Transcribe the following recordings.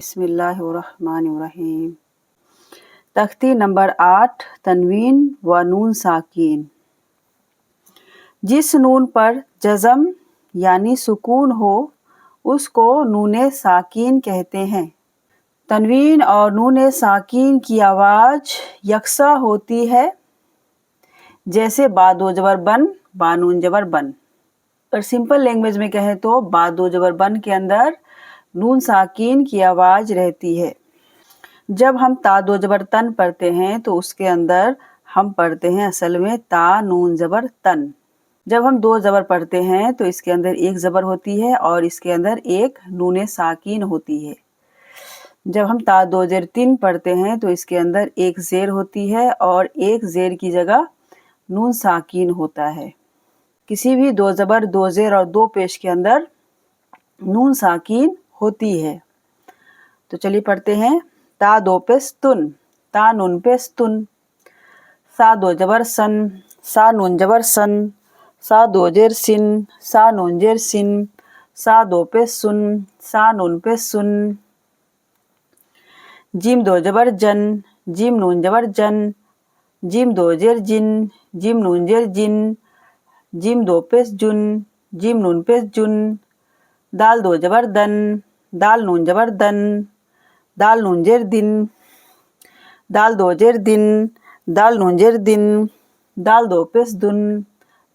बिस्मिल्लाहिर्रहमानिर्रहीम। तख्ती नंबर 8 तनवीन व नून साकीन। जिस नून पर जज़म यानी सुकून हो उसको नून साकीन कहते हैं। तनवीन और नून साकीन की आवाज़ यकसा होती है, जैसे बा दो जबर बन, बा नून जबर बन। और सिंपल लैंग्वेज में कहें तो बा दो जबर बन के अंदर नून साकीन की आवाज़ रहती है। जब हम ता दो जबर तन पढ़ते हैं तो उसके अंदर हम पढ़ते हैं असल में ता नून जबर तन। जब हम दो जबर पढ़ते हैं तो इसके अंदर एक जबर होती है और इसके अंदर एक नून साकीन होती है। जब हम ता दो जेर तीन पढ़ते हैं तो इसके अंदर एक जेर होती है और एक जेर की जगह नून साकीन होता है। किसी भी दो जबर, दो जेर और दो पेश के अंदर नून साकीन होती है। तो चलिए पढ़ते हैं। ता दो पेश तुन, ता नून पेश तुन। सा दो जबर सन, सा नून जबर सन। सा दो जेर सिन, सा नून जेर सिन। सा दो पेश सुन, सा नून पेश सुन। जिम दो जबर जन, जिम नून जबर जन। जिम दो जेर जिन, जिम नून जेर जिन। जिम दो पेश जुन, जिम नून पेश जुन। दाल दो जबर दन, दाल नून जबर दन। दाल नून जेर दिन, दाल दो जेर दिन। दाल नून जेर दिन। दाल दो पेश दुन,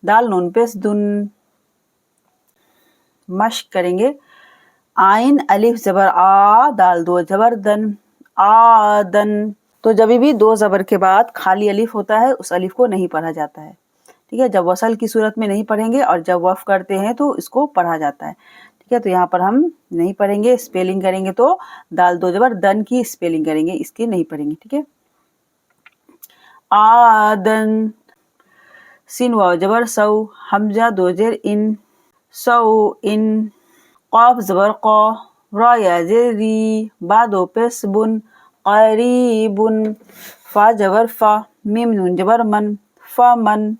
दाल नून पेश दुन। मश्क करेंगे। आइन अलिफ जबर आ, दाल दो जबर दन, आदन। तो जब भी दो जबर के बाद खाली अलिफ होता है उस अलिफ को नहीं पढ़ा जाता है। ठीक है, जब वसल की सूरत में नहीं पढ़ेंगे और जब वफ करते हैं तो इसको पढ़ा जाता है। ठीक है, तो यहाँ पर हम नहीं पढ़ेंगे। स्पेलिंग करेंगे तो दाल दो जबर दन की स्पेलिंग करेंगे, इसकी नहीं पढ़ेंगे। ठीक है, आदन। सिन वाव जबर सौ, हमजा दो जेर इन, सौ इन। क़ाफ जबर क़ा, रा या जेर री, बा दो पेश बुन, क़रीबुन। फा जबर फा, मीम नून जबर मन, फमन।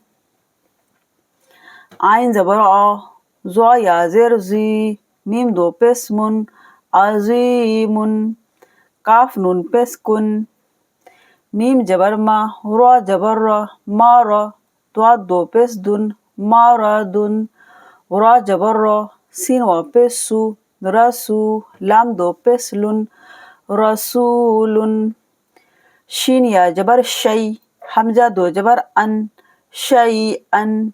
आइन जबर आ, ज़ा या जेर जी, मीम दो पेश मुन, अज़ीमुन। काफ नून पेश कुन। मीम जबर मा, रा जबर रा, मारा। द्वा दो पेश दुन, मारादुन। रा जबर रा, सीन वाव पेश सु, रसू। लाम दो पेश लुन, रसूलुन। शीन या जबर शई, हमजा दो जबर अन, शैअन।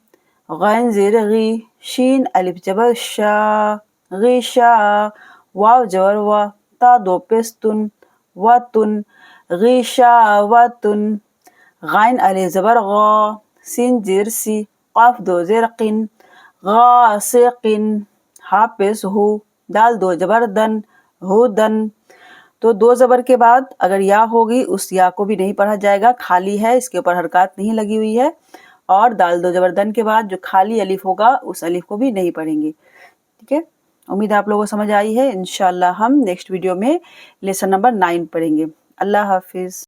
गैन जेर गी, शीन अलिफ जबर शा, गिशा। वाव जबर वा, ता दो पेश तुन, वतुन। गिशावतुन। गैन अलिफ जबर गा, सीन जेर सी, क़ाफ दो जेर क़िन, गासिक़िन। हा पेश हु, दाल दो जबर दन, हुदन। तो दो जबर के बाद अगर या होगी उस या को भी नहीं पढ़ा जाएगा, खाली है, इसके ऊपर हरकत नहीं लगी हुई है। और दाल दो जबर दन के बाद जो खाली अलिफ होगा उस अलिफ को भी नहीं पढ़ेंगे। ठीक है, उम्मीद है आप लोगों को समझ आई है। इंशाल्लाह हम नेक्स्ट वीडियो में लेसन नंबर 9 पढ़ेंगे। अल्लाह हाफिज़।